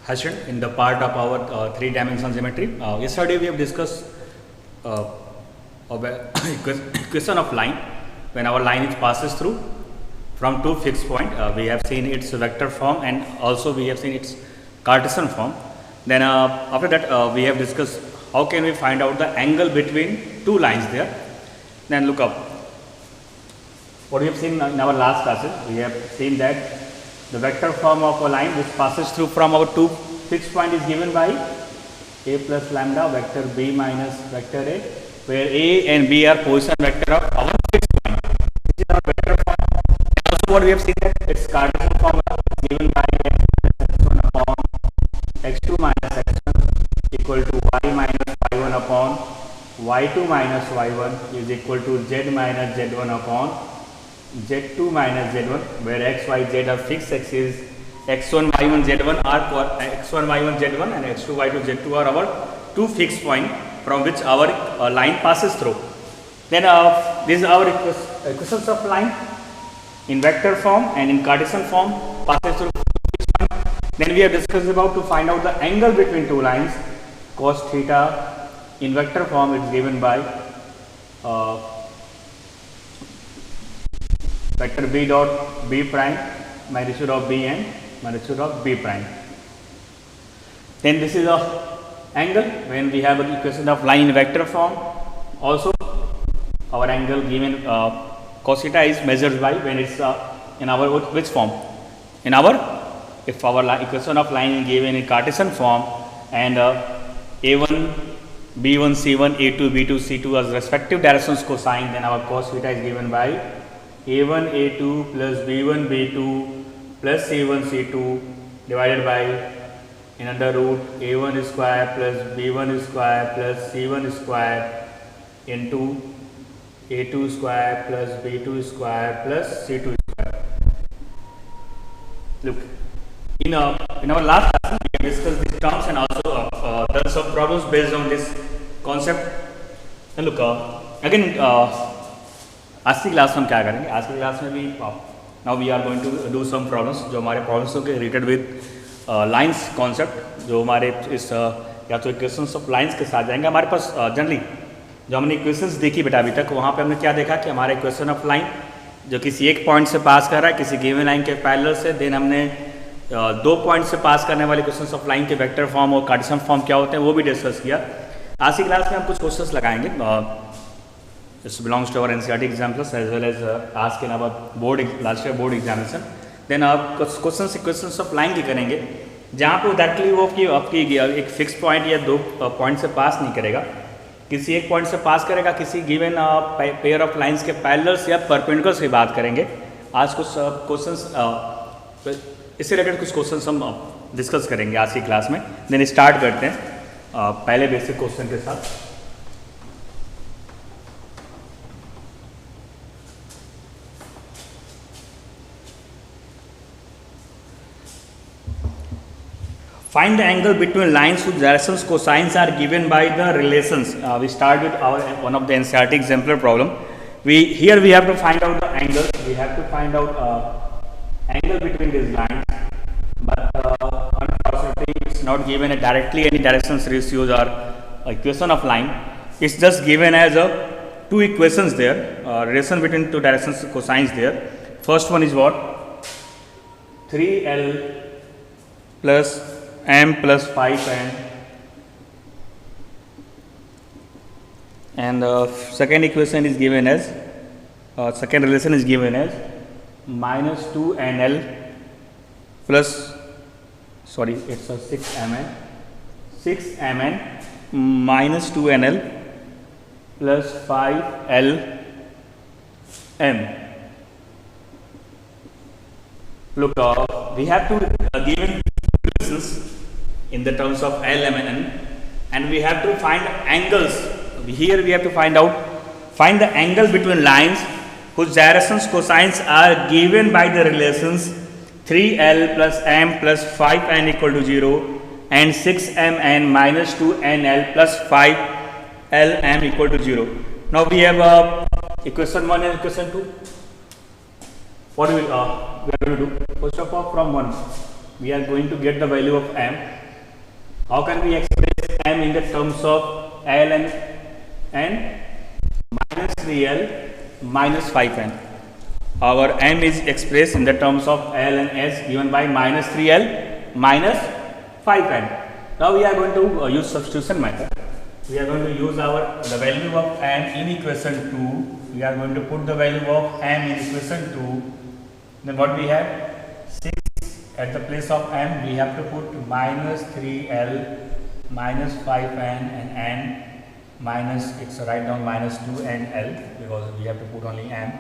Hassan in the part of our three-dimensional geometry. Yesterday we have discussed equation of line when our line is passes through from two fixed point. We have seen its vector form and also we have seen its Cartesian form. Then after that we have discussed how can we find out the angle between two lines there. Then look up what we have seen in our last classes. We have seen that the vector form of a line which passes through from our two fixed point is given by a plus lambda vector b minus vector a, where a and b are position vector of our fixed point. This is our vector form. And also what we have seen that its Cartesian form is given by x1 upon x2 minus x1 equal to y minus y1 upon y2 minus y1 is equal to z minus z1 upon z2 minus z1, where x, y, z are fixed axes. x1, y1, z1 are x1, y1, z1 and x2, y2, z2 are our two fixed point from which our line passes through. Then these are our equations of line in vector form and in Cartesian form passes through fixed point. Then we have discussed about to find out the angle between two lines. Cos theta in vector form is given by vector b dot b prime magnitude of b and magnitude of b prime. Then this is a angle when we have an equation of line in vector form. Also our angle given cos theta is measured by when it's in our which form, in our if our equation of line is given in Cartesian form and a1 b1 c1 a2 b2 c2 as respective directions cosine, then our cos theta is given by a1 a2 plus b1 b2 plus c1 c2 divided by in under root a1 square plus b1 square plus c1 square into a2 square plus b2 square plus c2 square. Look, in our last class we discussed these terms and also done some problems based on this concept. And look again आज की class में हम क्या करेंगे, आज की class में भी now we are going to do some problems जो हमारे प्रॉब्लम्स के रिलेटेड विद लाइंस कॉन्सेप्ट, जो हमारे इस या तो इक्वेशंस ऑफ लाइंस के साथ जाएंगे. हमारे पास जनरली जो हमने इक्वेशंस देखी बेटा अभी तक, वहाँ पे हमने क्या देखा कि हमारा इक्वेशन ऑफ लाइन जो किसी एक पॉइंट से पास कर रहा है किसी गिवन लाइन के पैरेलल से, देन हमने दो पॉइंट से पास करने वाले इक्वेशंस ऑफ लाइन के वेक्टर फॉर्म और कार्टेशियन फॉर्म क्या होते हैं वो भी डिस्कस किया. आज की क्लास में हम कुछ क्वेश्चंस लगाएंगे. This belongs to our NCERT examples as well as asked in our last year board examination. Then questions equations of line की करेंगे जहाँ पे डायरेक्टली वो आपकी एक फिक्स पॉइंट या दो पॉइंट से पास नहीं करेगा, किसी एक पॉइंट से पास करेगा, किसी गिवन पेयर ऑफ लाइंस के पैरेलल्स या परपेंडिकुलर्स की बात करेंगे. आज कुछ क्वेश्चंस इससे रिलेटेड कुछ क्वेश्चंस हम डिस्कस करेंगे आज की क्लास में. देन स्टार्ट करते हैं पहले बेसिक क्वेश्चन के साथ. Find the angle between lines whose directions cosines are given by the relations. We start with our one of the NCERT exemplar problem. Here we have to find out the angle. We have to find out angle between these lines, but unfortunately it's not given directly any directions ratios or equation of line. It's just given as two equations there, relation between two directions cosines there. First one is what? 3l plus m plus 5n, and second equation is given as second relation is given as minus 2nl plus it's a 6mn minus 2nl plus 5lm. Look, we have to given in the terms of L, M and N, and we have to find angles. Here we have to find the angle between lines whose directions cosines are given by the relations 3L plus M plus 5N equal to 0 and 6MN minus 2NL plus 5LM equal to 0. Now we have equation 1 and equation 2. What we are going to do? First of all, from 1 we are going to get the value of m. How can we express m in the terms of L and minus 3L minus 5n? Our m is expressed in the terms of L and S given by minus 3L minus 5n. Now we are going to use substitution method. We are going to use the value of m in equation 2. We are going to put the value of m in equation 2. Then what we have? 6 at the place of m we have to put minus 3L minus 5n and n minus, it's write down minus 2 and L because we have to put only m,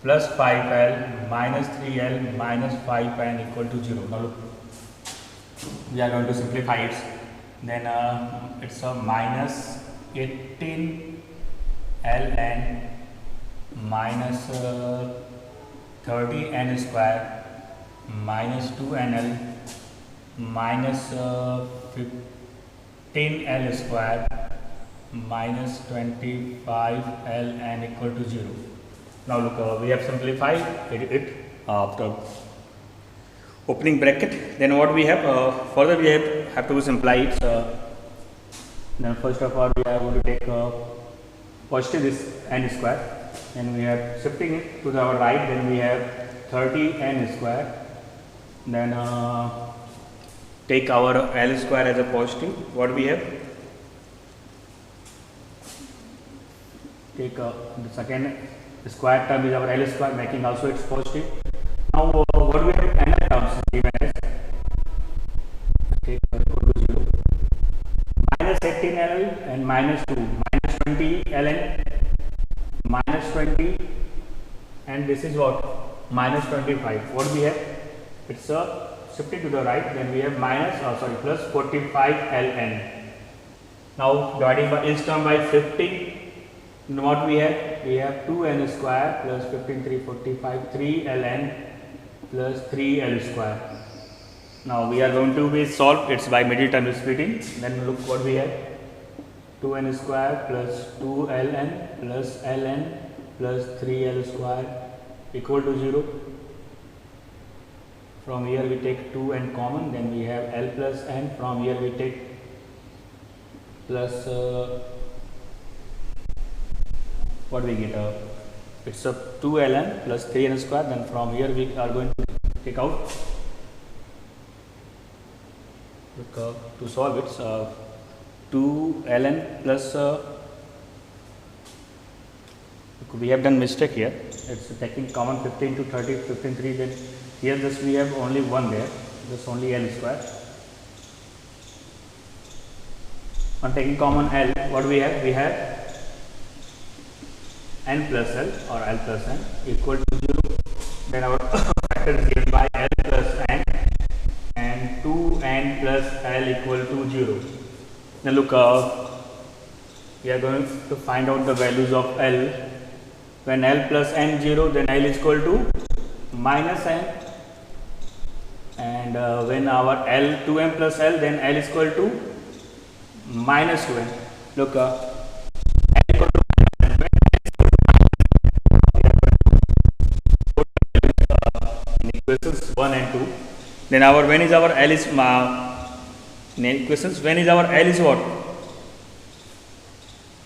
plus 5L minus 3L minus 5n equal to 0. Now look, we are going to simplify it. Then it's a minus 18 ln minus 30 n square minus 2nl minus 15 l square minus 25 ln equal to 0. Now look, we have simplified it after opening bracket. Then what we have further, we have to simplify it. Then first of all we are going to take positive this n square, and we are shifting it to the right. Then we have 30 n square. Then take our L square as a positive. What we have? Take the second square term is our L square, making also it's positive. Now what we have n terms given as, take equal to 0, minus 18 L and minus 2, minus 20 ln minus 20, and this is what? Minus 25. What we have? It's shifted to the right. Then we have minus plus 45 ln. Now dividing by each term by 15. What we have? We have 2n square plus 15 3 45 3 ln plus 3l square. Now we are going to be solved. It's by middle term splitting. Then look what we have: 2n square plus 2 ln plus 3l square equal to 0. From here we take 2n common, then we have L plus n. From here we take plus what we get? It's a 2 ln plus 3n square. Then from here we are going to take out. Look, to solve it, 2 ln plus we have done mistake here. It's taking common 15 to 30, 15 3. Then here just we have only 1 there, just only L square. On taking common L, what we have? We have n plus L or L plus n equal to 0. Then our factor is given by L plus n and 2n plus L equal to 0. Now look, we are going to find out the values of L. When L plus n 0, then L is equal to minus n, and when our L 2n plus L, then L is equal to minus 2n. Look, L equal to in equations 1 and 2. Then our when is our L is in equations when is our L is what?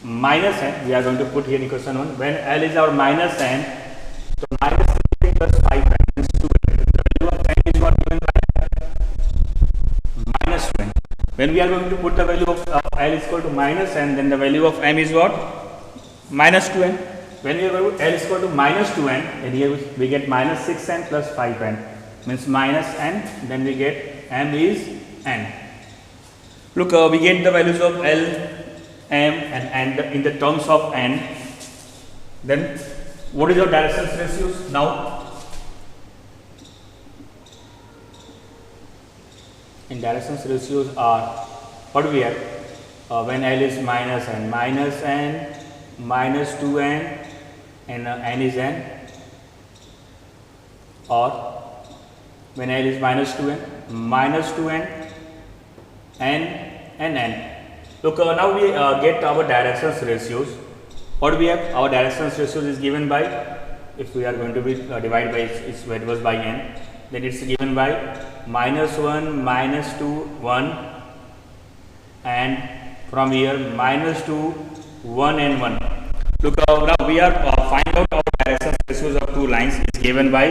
Minus n. We are going to put here in equation 1. When L is our minus n, so minus 15 plus 5 means 2. The value of n is what given by minus 2n. When we are going to put the value of L is equal to minus n, then the value of m is what? Minus 2n. When we are going to L is equal to minus 2n, then here we get minus 6n plus 5n, means minus n. Then we get m is n. Look, we get the values of L, m and in the terms of n. Then what is your direction ratios now? In direction ratios are, what do we have? When L is minus n, minus 2n and n is n, or when L is minus 2n, minus 2n and n. Look, now we get our directions ratios. What do we have? Our directions ratios is given by, if we are going to be divide by its variables by n. then it's given by -1, -2, 1, and from here -2, 1 and 1. Look, now we are find out our direction ratios of two lines is given by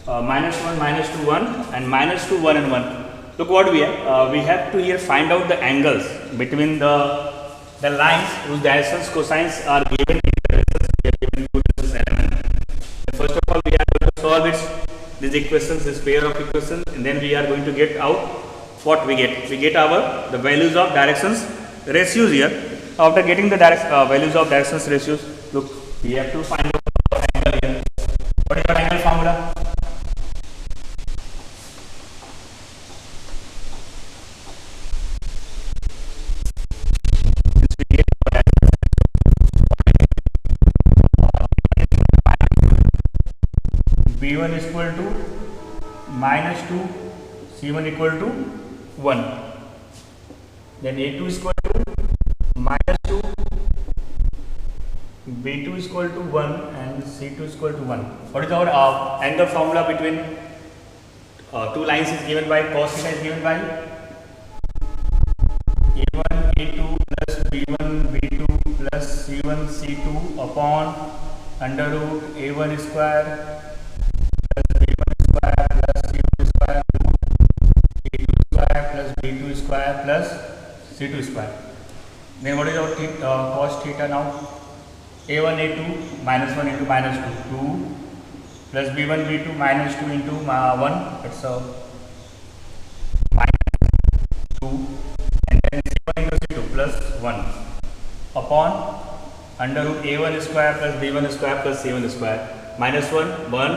-1, -2, 1 and -2, 1 and 1. Look what we have to here find out the angles between the lines whose directions cosines are given in the directions we are given to this element. First of all, we are going to solve these equations, this pair of equations, and then we are going to get out what we get. We get the values of directions ratios here. After getting the values of directions ratios, look, we have to find out the angle here. What is your angle formula? B1 is equal to -2, C1 equal to 1. Then A2 is equal to -2, B2 is equal to 1 and C2 is equal to 1. What is our angle formula between two lines is given by cos theta is given by A1 A2 plus B1 B2 plus C1 C2 upon under root A1 square B2 square plus C2 square. Then what is our cos theta now? A1 A2 -1 into -2, 2 plus B1 B2 -2 into 1, it's -2, and then C1 into C2 plus 1 upon under root A1 square plus B1 square plus C1 square. -1 1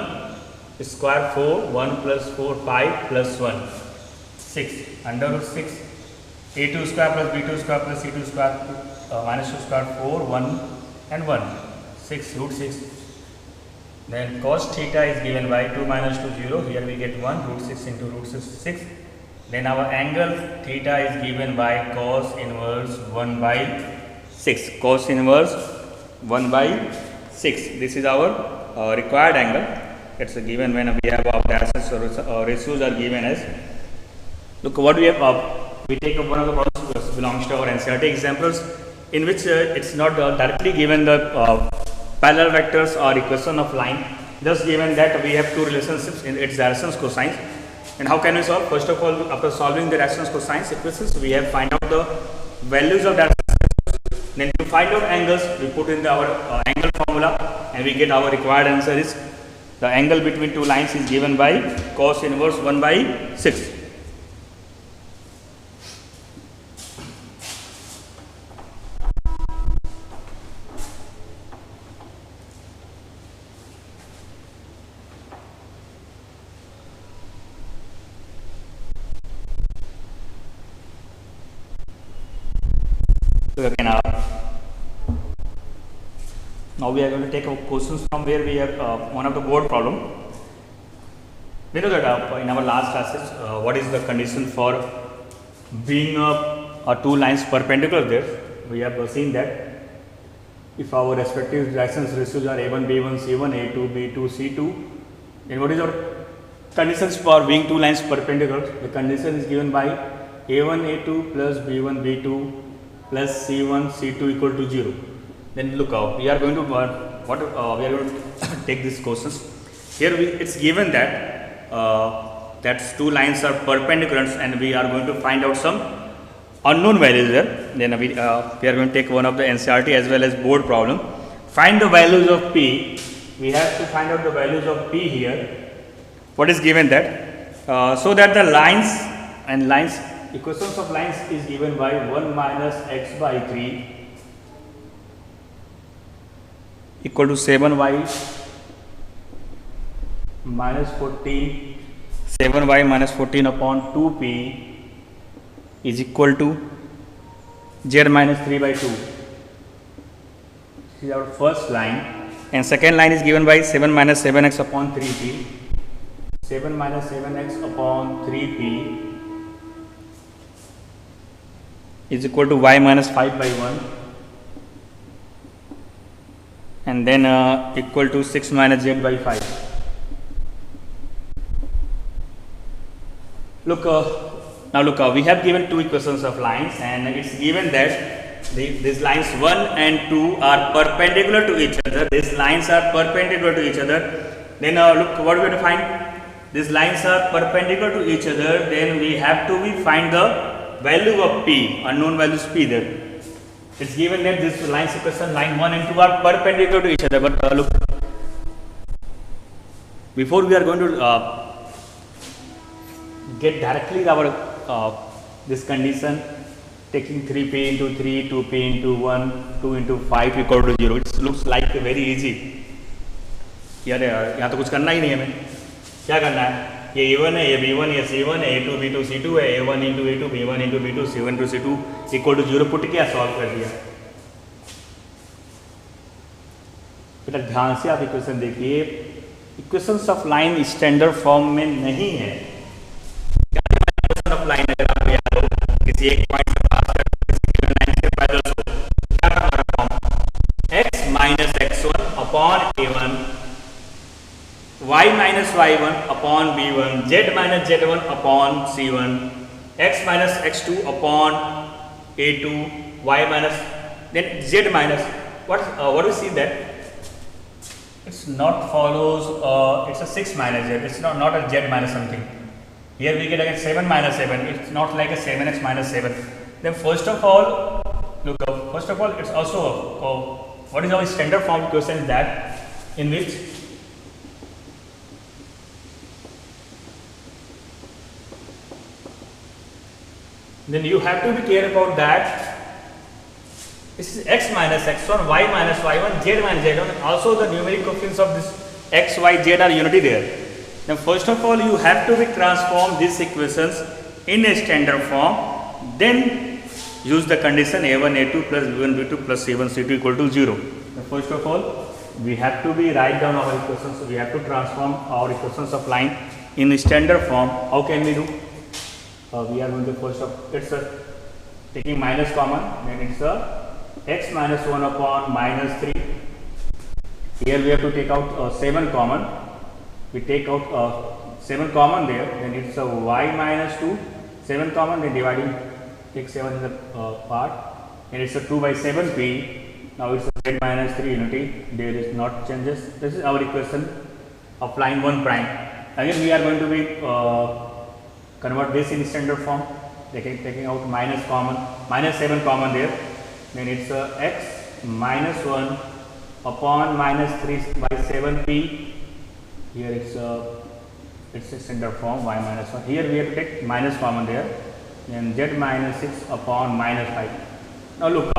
square 4, 1 plus 4 5 plus 1 6 under root 6, A2 square plus B2 square plus C2 square -2 square 4 1 and 1 6 root 6. Then cos theta is given by 2 minus 2 0. Here we get 1 root 6 into root 6 6. Then our angle theta is given by cos inverse 1 by 6. Cos inverse 1 by 6. This is our required angle. It's given when we have our directions ratios are given as. Look what we have. We take up one of the problems which belongs to our NCERT examples, in which it's not directly given the parallel vectors or equation of line. Just given that we have two relationships in its directions cosines. And how can we solve? First of all, after solving the directions cosines equations, we have find out the values of directions. Then to find out angles, we put in our angle formula, and we get our required answer is the angle between two lines is given by cos inverse 1 by 6. So again, now we are going to take questions from where we have one of the board problem. We know that in our last classes, what is the condition for being two lines perpendicular there. We have seen that if our respective directions ratios are A1 B1 C1 A2 B2 C2, then what is our conditions for being two lines perpendicular? The condition is given by A1 A2 plus B1 B2 plus C1 C2 equal to 0. Then look out, we are going to we are going to take these questions. Here it's given that that two lines are perpendicular, and we are going to find out some unknown values there. Then we are going to take one of the NCERT as well as board problem. Find the values of P. We have to find out the values of P here. What is given that so that the lines and lines equations of lines is given by 1 minus x by 3 equal to 7y minus 14, 7y minus 14 upon 2p is equal to z minus 3 by 2. This is our first line, and second line is given by 7 minus 7x upon 3p, 7 minus 7x upon 3p is equal to y minus 5 by 1, and then equal to 6 minus z by 5. Look, now look, we have given two equations of lines, and it's given that these lines 1 and 2 are perpendicular to each other. These lines are perpendicular to each other. Then look, what we have to find? These lines are perpendicular to each other. Then we have to find the value of p, unknown values p there. It's given that this lines equation, line 1 and 2 are perpendicular to each other. But look, before we are going to get directly our this condition, taking 3p into 3, 2p into 1, 2 into 5 equal to 0. It looks like very easy. यार यहाँ तो कुछ करना ही नहीं है, हमें क्या करना है? ये a1 है, ये b1 है, c1 है, a2 b2 c2 है, a1 into a2 b1 into b2 c1 into c2 equal to 0 put किया, सॉल्व कर दिया. बेटा ध्यान से आप इक्वेशन देखिए, equations of line standard form में नहीं है. इक्वेशन ऑफ लाइन अगर आपको याद हो, किसी एक पॉइंट से पास कर किसी गिवन लाइन से पैरेलल हो, क्या करना form? x minus x1 upon a1, y minus y1 upon b1, z minus z1 upon c1, x minus x2 upon a2, y minus then z minus what do you see that? It's not follows it's a 6 minus z. It's not a z minus something. Here we get again 7 minus 7. It's not like a 7x minus 7. Then first of all, look, first of all, it's also what is our standard form equation is that in which then you have to be clear about that. This is x minus x1, y minus y1, z minus z1. Also the numeric coefficients of this x, y, z are unity there. Now first of all, you have to be transform these equations in a standard form. Then use the condition a1, a2 plus b1, b2 plus c1, c2 equal to 0. Now first of all, we have to be write down our equations. So we have to transform our equations of line in a standard form. How can we do? We are going to first of it's taking minus common, then it's x minus 1 upon minus 3. Here we have to take out 7 common. We take out 7 common there, then it's y minus 2, 7 common, then dividing, take 7 in the part, and it's 2 by 7p. Now it's z minus 3 unity. There is not changes. This is our equation of line 1 prime. Again we are going to be convert this in standard form, taking out minus common, minus 7 common there, then it's x minus 1 upon minus 3 by 7p. Here it's a standard form, y minus 1. Here we have to take minus common there, then z minus 6 upon minus 5. Now look,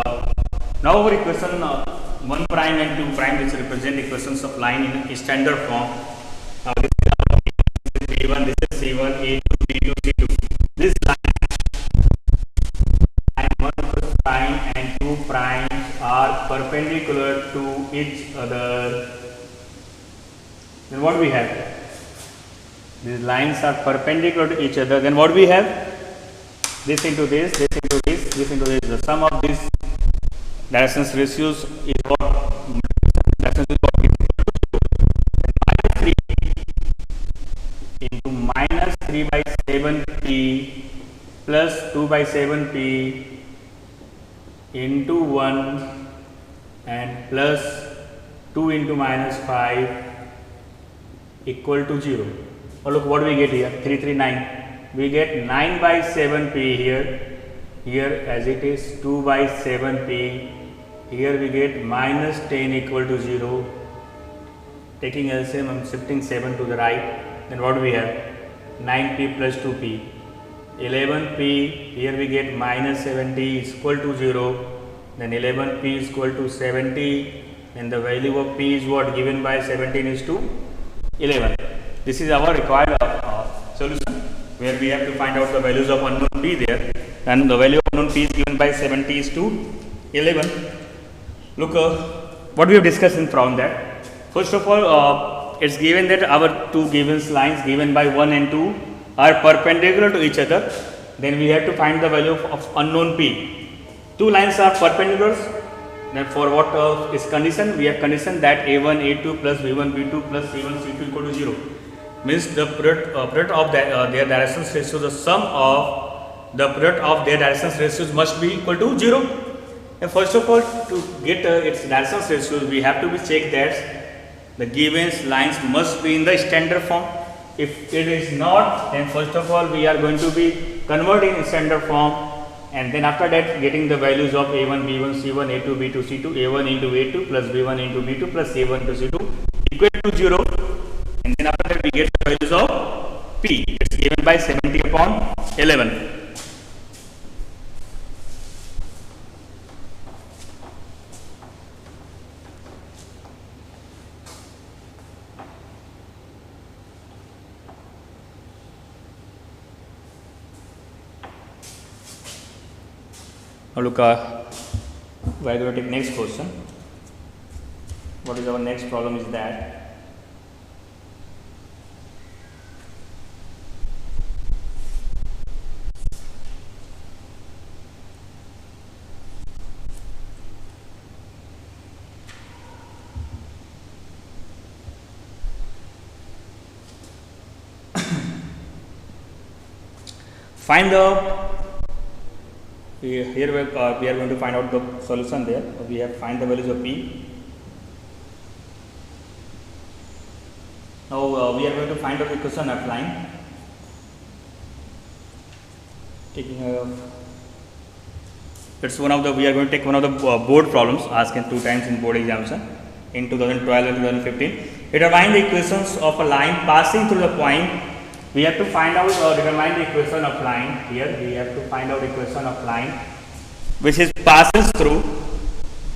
now our equation 1 prime and 2 prime, which represent equations of line in standard form. Now this is b1, this is c1, a2, b2, c2. This line 1 prime and 2 prime are perpendicular to each other. Then what we have? These lines are perpendicular to each other. Then what we have? This into this, this into this, this into this. The sum of these directions ratios is what? Directions is what? Minus 3 into minus 3 by 7p plus 2 by 7p into 1 and plus 2 into minus 5 equal to 0. Oh, look what we get here, 339. We get 9 by 7p here, here as it is 2 by 7p, here we get minus 10 equal to 0. Taking LCM, I am shifting 7 to the right. Then what do we have? 9p plus 2p, 11p, here we get minus 70 is equal to 0. Then 11p is equal to 70, and the value of p is what? Given by 17 is to 11. This is our required solution, where we have to find out the values of unknown p there, and the value of unknown p is given by 70 is to 11. Look, what we have discussed in from that. First of all, it's given that our two given lines given by 1 and 2 are perpendicular to each other. Then we have to find the value of unknown p. Two lines are perpendicular. Then for what is condition? We have condition that a1, a2 plus b1, b2 plus c1, c2 equal to 0. means the product of their directions ratios, the sum of the product of their directions ratios must be equal to 0. And first of all, to get its directions ratios, we have to be check that the given lines must be in the standard form. If it is not, then first of all we are going to be converting in standard form, and then after that getting the values of a1, b1, c1, a2, b2, c2, a1 into a2 plus b1 into b2 plus a1 into c2 equal to 0, and then after that we get the values of p. It's given by 70 upon 11. Now look, we are going to take next question. What is our next problem is that find the here we are going to find out the solution there. We have find the values of p. Now we are going to find out the equation of line. Taking it's one of the we are going to take one of the board problems asked in 2 times in board examination in 2012 and 2015. Determine the equations of a line passing through the point. We have to find out or determine the equation of line. Here we have to find out equation of line which is passes through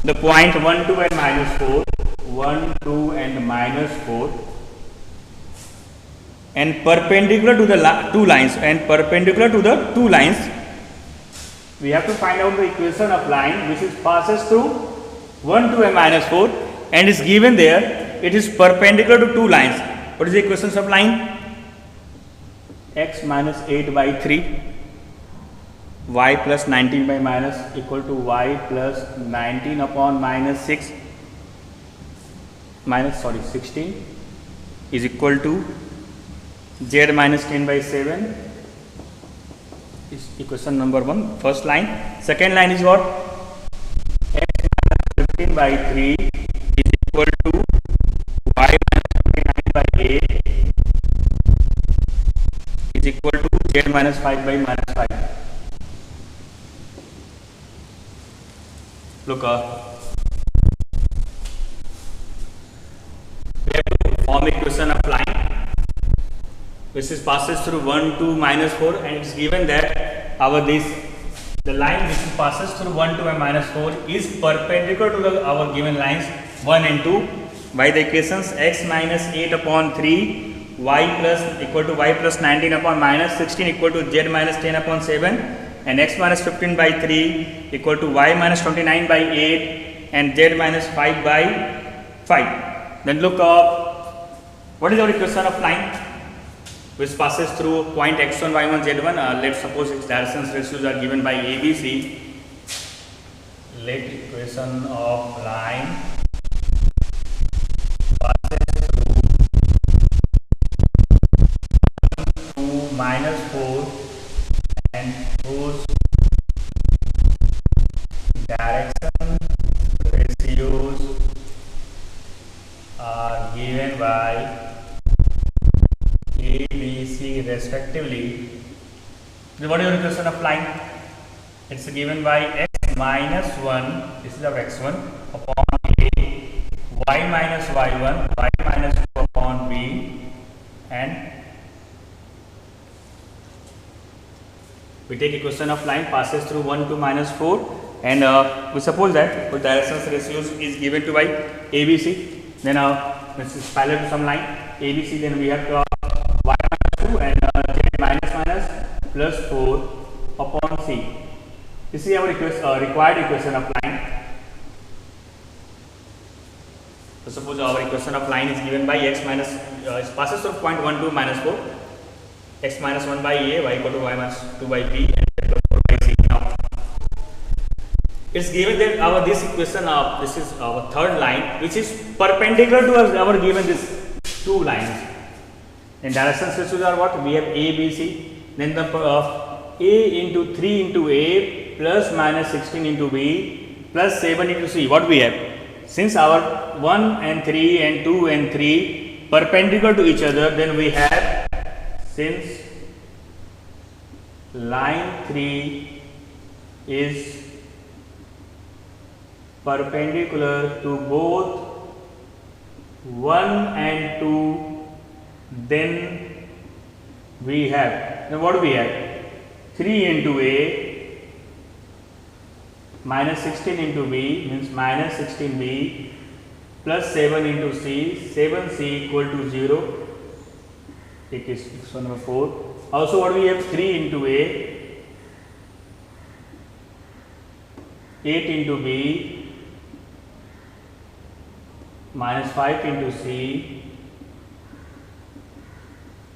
the point 1, 2 and minus 4, 1, 2 and minus 4, and perpendicular to the two lines, we have to find out the equation of line which is passes through 1, 2 and minus 4 and is given there. It is perpendicular to 2 lines. What is the equations of line? X minus 8 by 3, y plus 19 by minus equal to y plus 19 upon minus 16 is equal to z minus 10 by 7 is equation number 1, first line. Second line is what? X minus 15 by 3 is equal to y minus 29 by 8 is equal to z minus 5 by minus 5. Look, we have to form equation of line which is passes through 1, 2, minus 4, and it's given that the line which passes through 1, 2 and minus 4 is perpendicular to our given lines 1 and 2 by the equations x minus 8 upon 3, y plus equal to y plus 19 upon minus 16 equal to z minus 10 upon 7, and x minus 15 by 3 equal to y minus 29 by 8 and z minus 5 by 5. Then look up, what is our equation of line which passes through point x1, y1, z1. Let's suppose its directions ratios are given by ABC. Let equation of line passes through 2, minus 4 and whose direction ratios are given by A, B, C respectively. Then what is your equation of line? It's given by x minus 1, this is our x1 upon A, y minus y1, y minus 2 upon B, and we take equation of line passes through 1, 2, minus 4, and we suppose that the directions ratios is given to by ABC. Then this is parallel to some line ABC. Then we have y minus 2 and z minus minus plus 4 upon C. This is our required equation of line. So suppose our equation of line is given by x minus it passes through point 1, 2, minus 4, x minus 1 by A, y equal to y minus 2 by B, and z equal to 4 by C. Now it's given that this equation this is our third line which is perpendicular to our given these two lines. And direction ratios are what? We have A, B, C. Then the A into 3 into A plus minus 16 into B plus 7 into C. What we have? Since our 1 and 3 and 2 and 3 perpendicular to each other, then we have, since line 3 is perpendicular to both 1 and 2, then we have, then what do we have? 3 into A minus 16 into B means minus 16B plus 7 into C, 7C equal to 0. It is one number 4. Also what we have? 3 into A, 8 into B, minus 5 into C.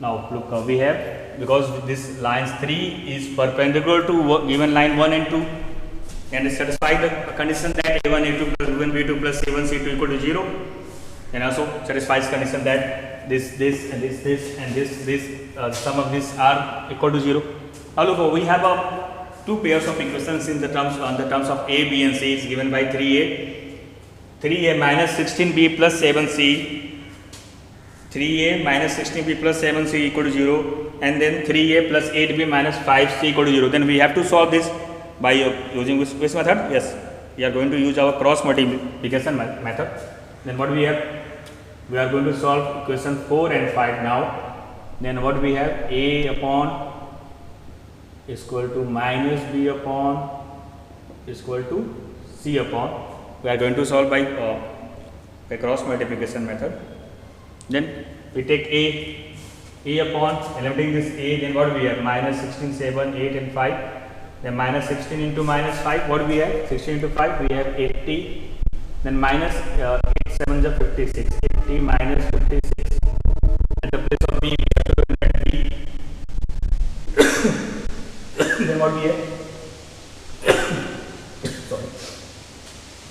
Now look, we have, because this lines 3 is perpendicular to given line 1 and 2, and satisfy the condition that A1 A2 plus B1 B2 plus C1 C2 equal to 0, and also satisfies condition that this and this sum of these are equal to 0. Now look, we have two pairs of equations in the terms of A, B and C is given by 3A minus 16B plus 7C, 3A minus 16B plus 7C equal to 0, and then 3A plus 8B minus 5C equal to 0. Then we have to solve this by using which method? Yes, we are going to use our cross multiplication method. Then what we have? We are going to solve equation 4 and 5 now. Then what we have? A upon is equal to minus B upon is equal to C upon. We are going to solve by cross multiplication method. Then we take A upon, eliminating this A, then what we have? Minus 16, 7, 8 and 5. Then minus 16 into minus 5, what do we have? 16 into 5, we have 80. Then minus 8, 7 is 56. 80 minus 56. At the place of B, we have to eliminate B. Then what we have? Sorry.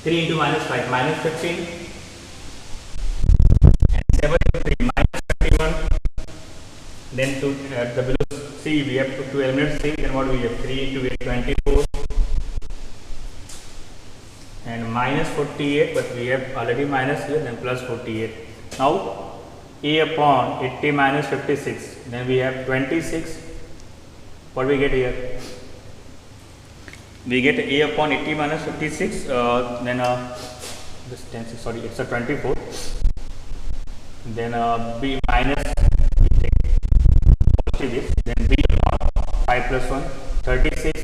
3 into minus 5, minus 15. And 7 into 3, minus 31. Then to the below C, we have to eliminate C. Then what do we have? 3 into 8, 24. And minus 48, but we have already minus here, then plus 48. Now A upon 80 minus 56, then we have 26. What we get here? We get A upon 80 minus 56, then this 10, sorry, it's a 24. Then B minus, this, then B upon 5 plus 1, 36,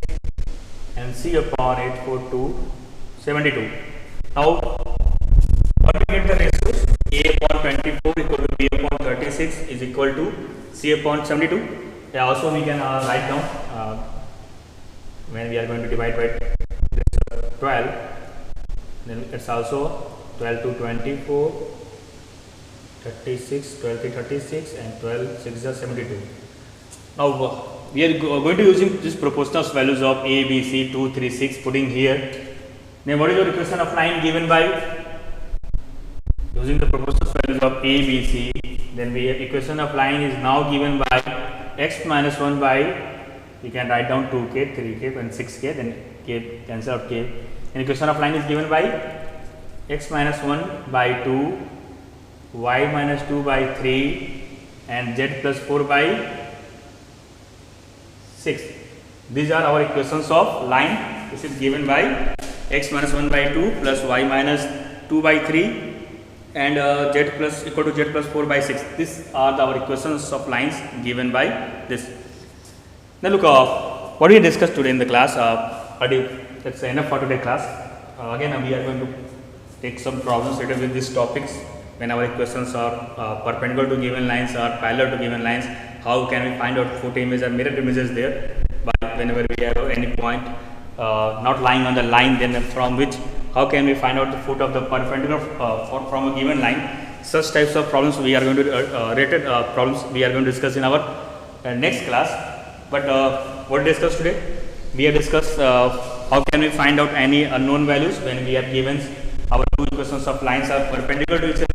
and C upon 8, 4, 2, 72. Now, what we get the ratios? A upon 24 equal to B upon 36 is equal to C upon 72. Yeah, also we can write down when we are going to divide by this 12, then it's also 12 to 24, 36, 12 to 36, and 12, 6 is 72. Now, we are going to using this proportional values of A, B, C, 2, 3, 6, putting here. Then what is your equation of line given by? Using the proportional values of A, B, C, then we have equation of line is now given by x minus 1 by, we can write down 2k, 3k and 6k, then k cancel out k. And equation of line is given by x minus 1 by 2, y minus 2 by 3 and z plus 4 by 6. These are our equations of line. This is given by x minus 1 by 2 plus y minus 2 by 3 and z plus equal to z plus 4 by 6. These are our equations of lines given by this. Now look, what we discussed today in the class, that's enough for today's class. Again we are going to take some problems related with these topics. When our equations are perpendicular to given lines or parallel to given lines, how can we find out foot image or mirror images there? But whenever we have any point not lying on the line, then from which, how can we find out the foot of the perpendicular from a given line? Such types of problems we are going to rated problems we are going to discuss in our next class. But what discussed today? We have discussed how can we find out any unknown values when we have given our two equations of lines are perpendicular to each other.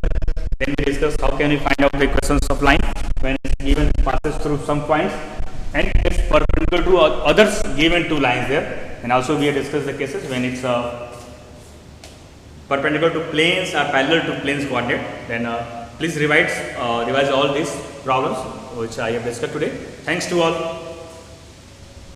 Then we discuss how can we find out the equations of line when given passes through some points and it's perpendicular to others given two lines there, and also we have discussed the cases when it's perpendicular to planes or parallel to planes coordinate. Then please revise all these problems which I have discussed today. Thanks to all.